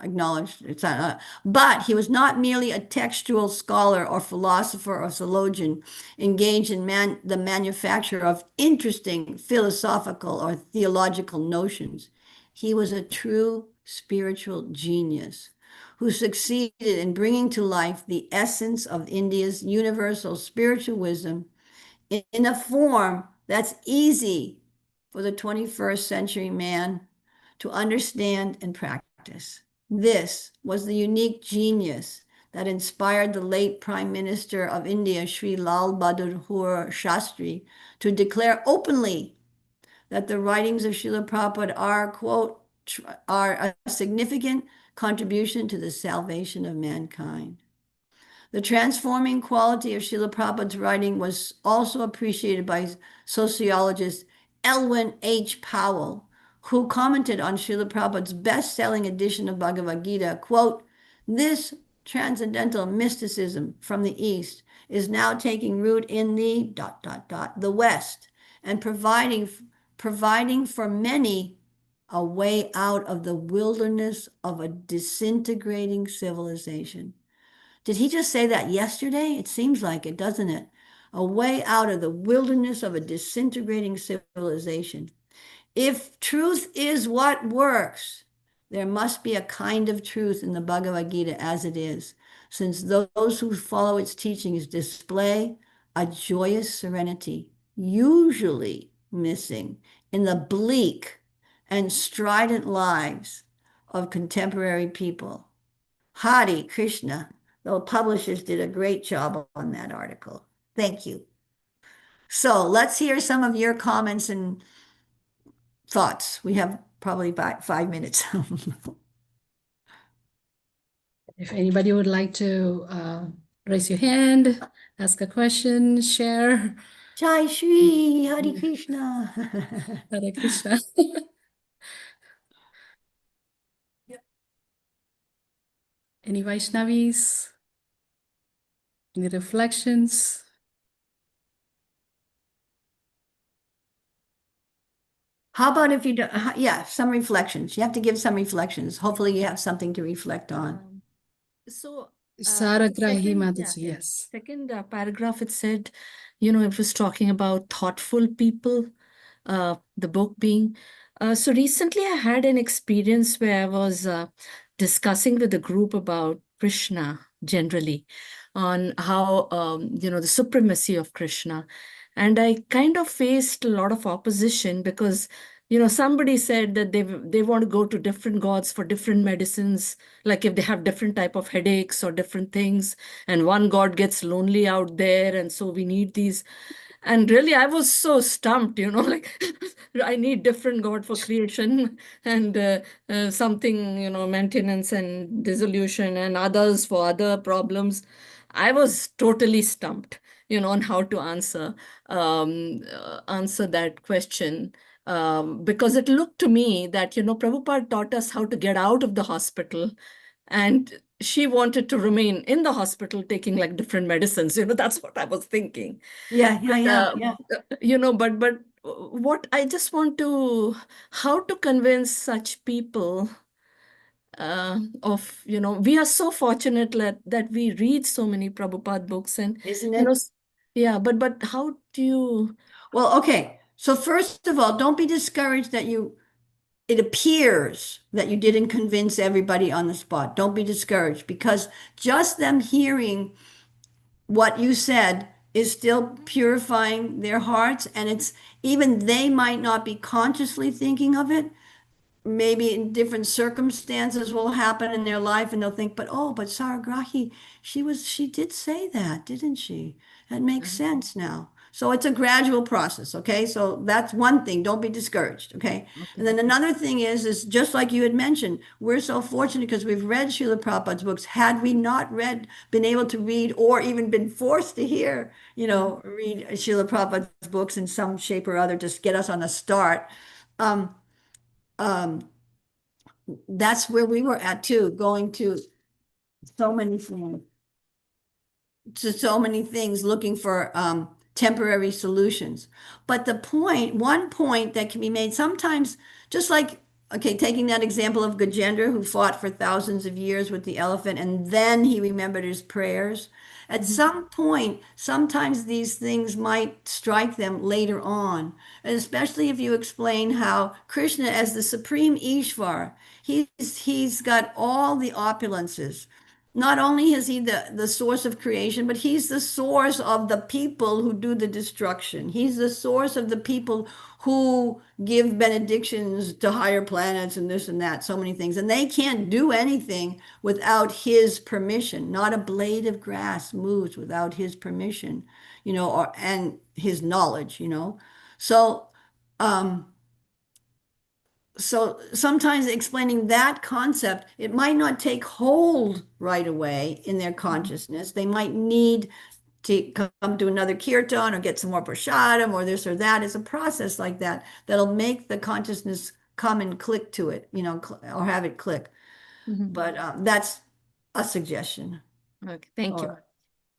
acknowledged it's not, but he was not merely a textual scholar or philosopher or theologian engaged in the manufacture of interesting philosophical or theological notions. He was a true spiritual genius who succeeded in bringing to life the essence of India's universal spiritual wisdom in a form that's easy for the 21st century man to understand and practice. This was the unique genius that inspired the late Prime Minister of India, Sri Lal Bahadur Shastri, to declare openly that the writings of Srila Prabhupada are, quote, are a significant contribution to the salvation of mankind. The transforming quality of Srila Prabhupada's writing was also appreciated by sociologist Elwin H. Powell, who commented on Srila Prabhupada's best-selling edition of Bhagavad Gita, quote, "This transcendental mysticism from the East is now taking root in the West and providing for many a way out of the wilderness of a disintegrating civilization." Did he just say that yesterday? It seems like it, doesn't it? A way out of the wilderness of a disintegrating civilization. If truth is what works, there must be a kind of truth in the Bhagavad Gita as it is, since those who follow its teachings display a joyous serenity, usually missing in the bleak and strident lives of contemporary people. Hare Krishna. The publishers did a great job on that article. Thank you. So let's hear some of your comments and thoughts. We have probably about 5 minutes. If anybody would like to raise your hand, ask a question, share. Jai Shri, Hare Krishna. Hare Krishna. Any Vaishnavis? Any reflections? How about if you do, yeah, some reflections. You have to give some reflections. Hopefully you have something to reflect on. So, Saragrahi second, Mataji, yeah, yes. second paragraph, it said, it was talking about thoughtful people, the book being. So recently I had an experience where I was discussing with a group about Krishna generally, on how, the supremacy of Krishna. And I kind of faced a lot of opposition because somebody said that they want to go to different gods for different medicines, like if they have different type of headaches or different things, and one god gets lonely out there, and so we need these. And really, I was so stumped, like I need different god for creation and something, maintenance and dissolution, and others for other problems. I was totally stumped, on how to answer that question. Because it looked to me that, Prabhupada taught us how to get out of the hospital, and she wanted to remain in the hospital taking like different medicines. That's what I was thinking. Yeah, yeah, But, yeah, yeah. but what I just want to, how to convince such people we are so fortunate that we read so many Prabhupada books, and, Isn't you know, it? s- yeah, but how do you, Well, okay. So first of all, don't be discouraged that it appears that you didn't convince everybody on the spot. Don't be discouraged because just them hearing what you said is still purifying their hearts, and it's even they might not be consciously thinking of it, maybe in different circumstances will happen in their life and they'll think, but Saragrahi, she did say that, didn't she? That makes sense now. So it's a gradual process, okay? So that's one thing. Don't be discouraged, okay? okay, And then another thing is just like you had mentioned, we're so fortunate because we've read Srila Prabhupada's books. Had we not been able to read, or even been forced to hear, read Srila Prabhupada's books in some shape or other, just get us on a start. Um, um, that's where we were at too, going so many things, so many things, looking for temporary solutions. But one point that can be made sometimes, just like, okay, taking that example of Gajendra, who fought for thousands of years with the elephant, and then he remembered his prayers. At some point, sometimes these things might strike them later on, and especially if you explain how Krishna, as the supreme Ishvar, he's got all the opulences. Not only is he the source of creation, but he's the source of the people who do the destruction. He's the source of the people who give benedictions to higher planets and this and that, so many things. And they can't do anything without his permission. Not a blade of grass moves without his permission, and his knowledge. So, um, so sometimes explaining that concept, it might not take hold right away in their consciousness. They might need to come to another kirtan or get some more prasadam or this or that. It's a process like that that'll make the consciousness come and click to it, or have it click. But that's a suggestion. okay, thank you. Or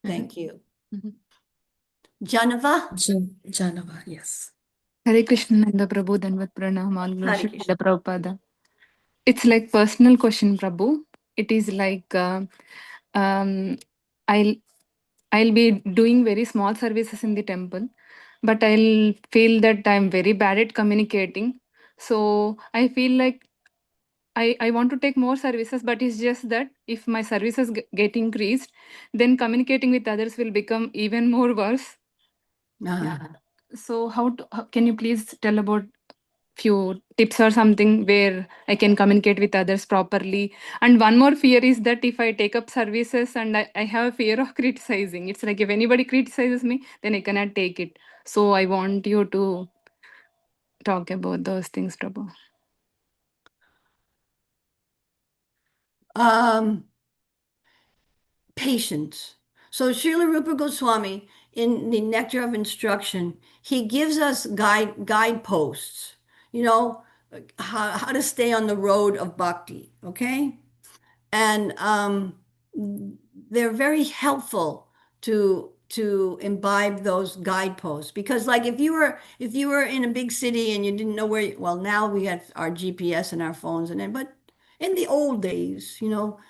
thank you. Mhm. Janava? Janava, yes. Hare Krishna, Nanda Prabhu, Danvat Pranam, all glory Hare to Krishna. Srila Prabhupada. It's like personal question, Prabhu. It is like um, I'll I'll be doing very small services in the temple, but I'll feel that I'm very bad at communicating. So I feel like I want to take more services, but it's just that if my services get increased, then communicating with others will become even more worse. Yeah. So can you please tell about few tips or something where I can communicate with others properly? And one more fear is that if I take up services and I have a fear of criticizing, it's like if anybody criticizes me, then I cannot take it. So I want you to talk about those things, Prabhu. Um, Patience. So Srila Rupa Goswami, in the Nectar of Instruction, he gives us guideposts, you know, how to stay on the road of bhakti, okay? And they're very helpful to imbibe those guideposts because, like, if you were in a big city and you didn't know well, now we have our GPS and our phones, but in the old days,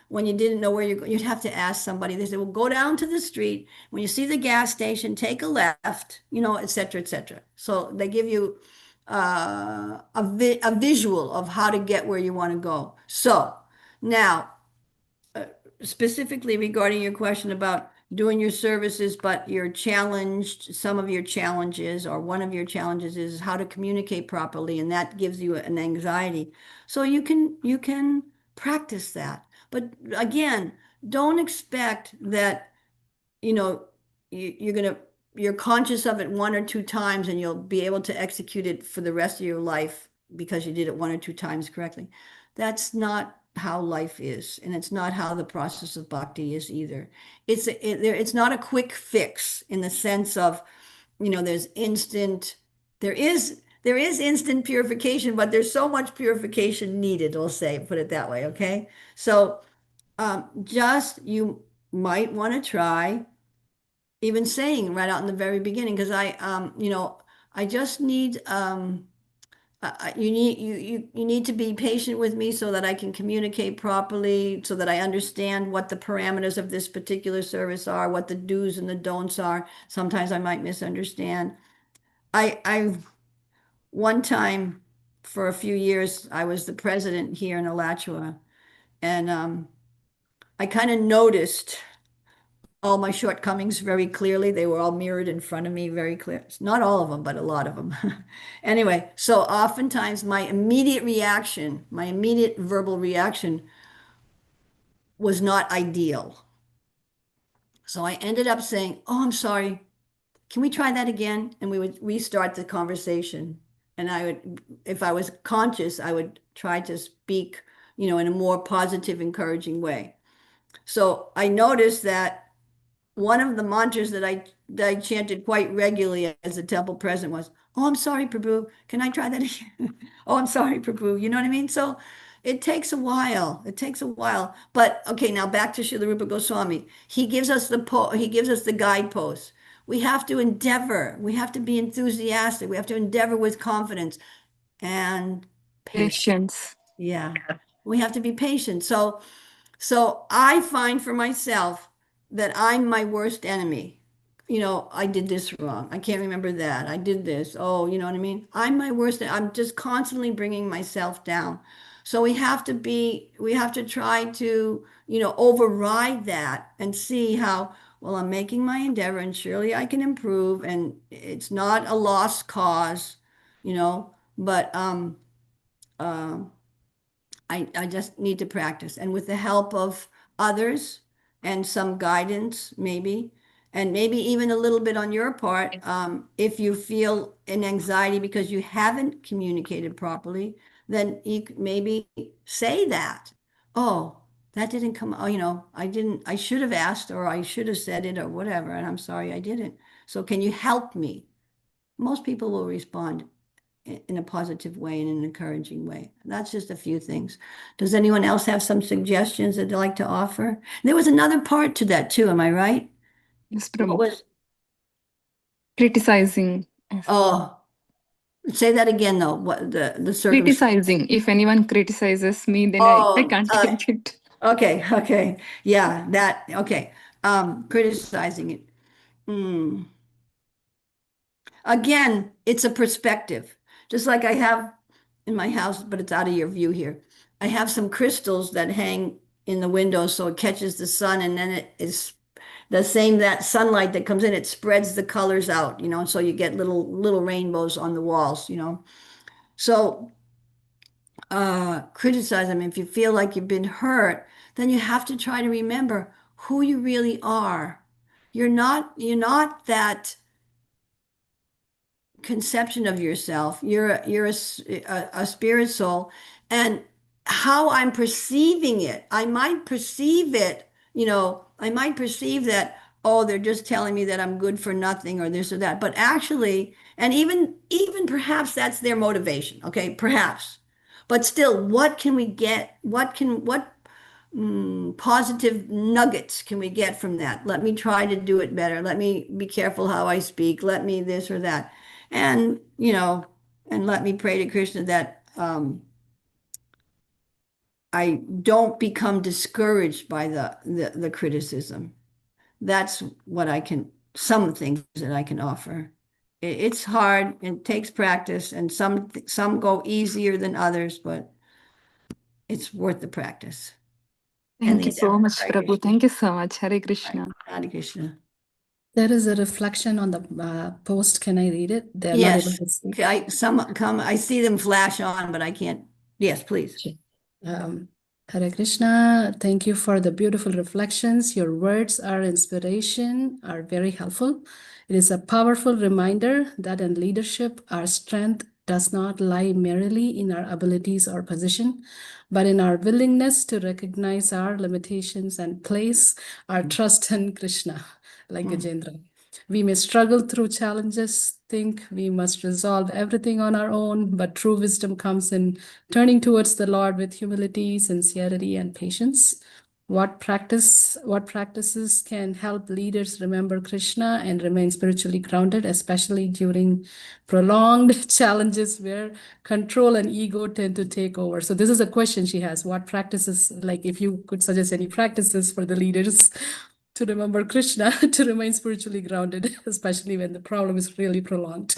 when you didn't know where you'd have to ask somebody. They said, well, go down to the street. When you see the gas station, take a left, et cetera, et cetera. So they give you a visual of how to get where you want to go. So now, specifically regarding your question about doing your services, but you're challenged, some of your challenges or one of your challenges is how to communicate properly, and that gives you an anxiety. So you can practice that. But again, don't expect that, you know, you're gonna you're conscious of it one or two times and you'll be able to execute it for the rest of your life because you did it one or two times correctly. That's not how life is, and it's not how the process of bhakti is either. It's not a quick fix in the sense of, there's instant, there is instant purification, but there's so much purification needed, we'll say, put it that way, okay? So just you might want to try even saying right out in the very beginning, because I just need you need to be patient with me so that I can communicate properly, so that I understand what the parameters of this particular service are, what the do's and the don'ts are. Sometimes I might misunderstand. I one time for a few years I was the president here in Alachua, and I kind of noticed all my shortcomings very clearly. They were all mirrored in front of me very clear. Not all of them, but a lot of them. Anyway, so oftentimes my immediate reaction, my immediate verbal reaction was not ideal. So I ended up saying, "Oh, I'm sorry. Can we try that again?" And we would restart the conversation. And I would, if I was conscious, I would try to speak, in a more positive, encouraging way. So I noticed that one of the mantras that I chanted quite regularly as a temple president was, "Oh, I'm sorry, Prabhu. Can I try that again?" "Oh, I'm sorry, Prabhu." You know what I mean? So it takes a while. It takes a while. But okay, now back to Srila Rupa Goswami. He gives us the guideposts. We have to endeavor. We have to be enthusiastic. We have to endeavor with confidence and patience. Patience. Yeah. We have to be patient. So I find for myself that I'm my worst enemy. I did this wrong. I can't remember that. I did this. Oh, you know what I mean? I'm my worst. I'm just constantly bringing myself down. So we have to try to, override that and see how, well, I'm making my endeavor and surely I can improve and it's not a lost cause, but um I just need to practice. And with the help of others and some guidance, maybe, and maybe even a little bit on your part, if you feel an anxiety because you haven't communicated properly, then you could maybe say that. "Oh, that didn't come, oh, I should have asked or I should have said it or whatever, and I'm sorry I didn't. So can you help me?" Most people will respond in a positive way and an encouraging way. That's just a few things. Does anyone else have some suggestions that they'd like to offer? There was another part to that too, am I right? Yes, What Prabhu. was, Criticizing. Yes. oh, say that again though, what the circumstance. Criticizing. If anyone criticizes me, then I Oh, can't take it. okay. Yeah, okay. Criticizing it. Hmm. Again, it's a perspective. Just like I have in my house, but it's out of your view here. I have some crystals that hang in the window so it catches the sun, and then it is the same, that sunlight that comes in, it spreads the colors out, and so you get little rainbows on the walls. So criticize them. If you feel like you've been hurt, then you have to try to remember who you really are. You're not that conception of yourself. You're a spirit soul, and how I'm perceiving it, I might perceive it, I might perceive that, oh, they're just telling me that I'm good for nothing or this or that. But actually, and even perhaps that's their motivation, okay? Perhaps. But still, what can we get? What positive nuggets can we get from that? Let me try to do it better. Let me be careful how I speak. Let me this or that. And, and let me pray to Krishna that I don't become discouraged by the criticism. That's some things that I can offer. It's hard, it takes practice, and some go easier than others, but it's worth the practice. Thank you so much, Prabhu. Thank you so much. Hare Krishna. Hare Krishna. There is a reflection on the post. Can I read it? They're not able Yes, to see. I see them flash on, but I can't. Yes, please. Hare Krishna, thank you for the beautiful reflections. Your words are inspiration, are very helpful. It is a powerful reminder that in leadership, our strength does not lie merely in our abilities or position, but in our willingness to recognize our limitations and place our trust in Krishna, like Gajendra. We may struggle through challenges, think we must resolve everything on our own, but true wisdom comes in turning towards the Lord with humility, sincerity, and patience. What practices can help leaders remember Krishna and remain spiritually grounded, especially during prolonged challenges where control and ego tend to take over? So this is a question she has. What practices, like if you could suggest any practices for the leaders to remember Krishna, to remain spiritually grounded, especially when the problem is really prolonged.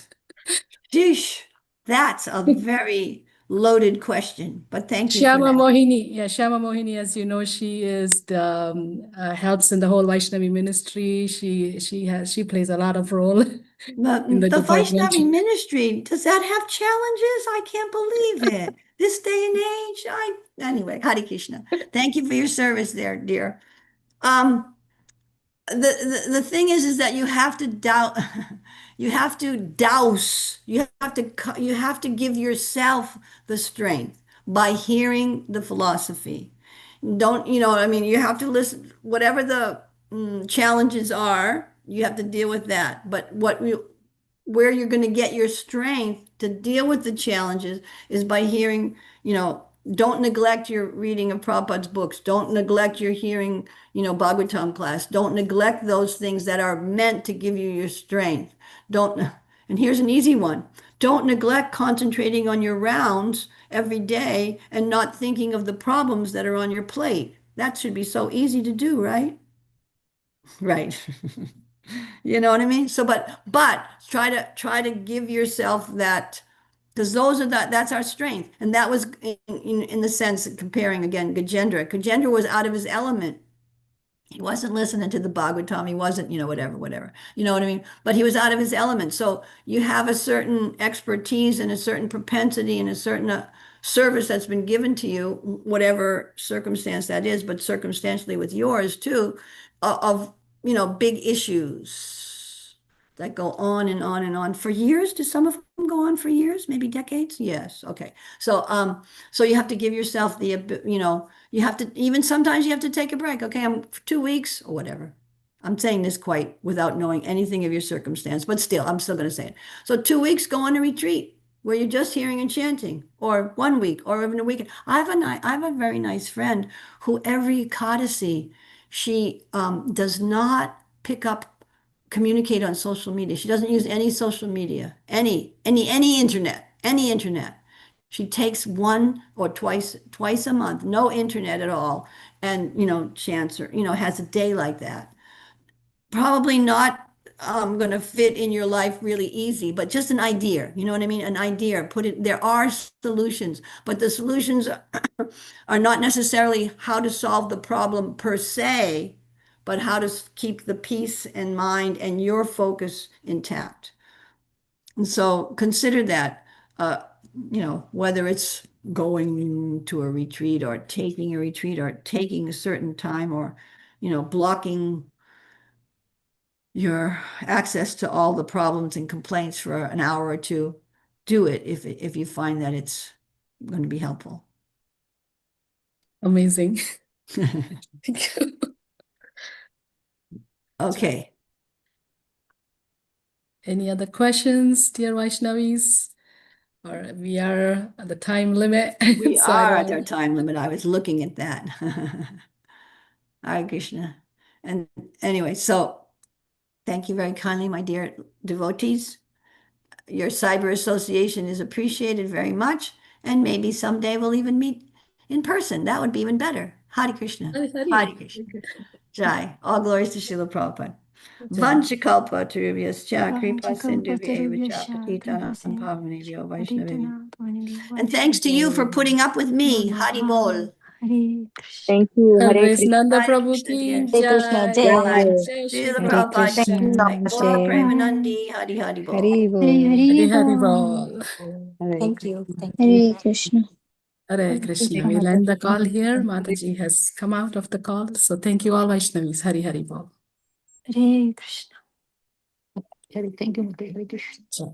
Sheesh, that's a very loaded question, but thank you for Shyama that. Mohini, yeah, Shyama Mohini, as you know, she is the helps in the whole Vaishnavi ministry. She plays a lot of role in the The department. Vaishnavi ministry, does that have challenges? I can't believe it. This day and age, anyway, Hare Krishna. Thank you for your service there, dear. Um, the thing is that you have to doubt, you have to douse, you have to give yourself the strength by hearing the philosophy. Don't, I mean, you have to listen, whatever the challenges are, you have to deal with that. But where you're going to get your strength to deal with the challenges is by hearing, don't neglect your reading of Prabhupada's books. Don't neglect your hearing, Bhagavatam class. Don't neglect those things that are meant to give you your strength. And here's an easy one. Don't neglect concentrating on your rounds every day and not thinking of the problems that are on your plate. That should be so easy to do, right? Right. You know what I mean? So, but try to give yourself that, because that's our strength. And that was in the sense of comparing again, Gajendra. Gajendra was out of his element. He wasn't listening to the Bhagavatam. He wasn't, whatever. You know what I mean? But he was out of his element. So you have a certain expertise and a certain propensity and a certain service that's been given to you, whatever circumstance that is, but circumstantially with yours too, of, big issues that go on and on and on for years. Do some of them go on for years, maybe decades? Yes. Okay. So you have to give yourself you have to, even sometimes you have to take a break. Okay, I'm for 2 weeks or whatever. I'm saying this quite without knowing anything of your circumstance, but still, I'm still going to say it. So 2 weeks, go on a retreat where you're just hearing and chanting, or 1 week, or even a weekend. I have a very nice friend who every Ekadasi, she does not communicate on social media. She doesn't use any social media, any internet. She takes one or twice a month, no internet at all, and chants or has a day like that. Probably not going to fit in your life really easy, but just an idea. You know what I mean? An idea. Put it. There are solutions, but the solutions are not necessarily how to solve the problem per se, but how to keep the peace and mind and your focus intact. And so consider that, whether it's going to a retreat or taking a retreat or taking a certain time or, blocking your access to all the problems and complaints for an hour or two, do it if you find that it's going to be helpful. Amazing. Thank you. Okay. Any other questions, dear Vaishnavis? Or we are at the time limit. We So I are don't at our time limit. I was looking at that. Hare Krishna. And anyway, so thank you very kindly, my dear devotees. Your cyber association is appreciated very much, and maybe someday we'll even meet in person. That would be even better. Hare Krishna. Hare Hare Krishna. Jai. All glories to Srila Prabhupada. Jai. Vanchakalpa tarubhyascha kripa Vanchakalpatarubhyascha, sindhubhya kripa patitanam pavanebhyo Vaishnavi. patitanam pavanebhyo And thanks to you for putting up with me. Hari bol. Hare Krishna. Thank you. Hare Praise Krishna. Nanda Hare Prabhu Krishna, ki dear. Hare Krishna, jai. Jai. Jai Shri Srila Hare Prabhupada Prabhupada Krishna, ki ki jai. jai. Bol Jai. Premanandi, Hari Hari Bol. Hari Hare Bol. Hare Hari Hari Bol. Bol. Thank you. Thank you. Hare Krishna. Hare Hare Krishna. Krishna, We'll end the Mataji. call here. Mataji has come out of the call. So thank you all Vaishnavis. Hari Hari Bol. Hare Krishna. Thank you, Mataji. Jai.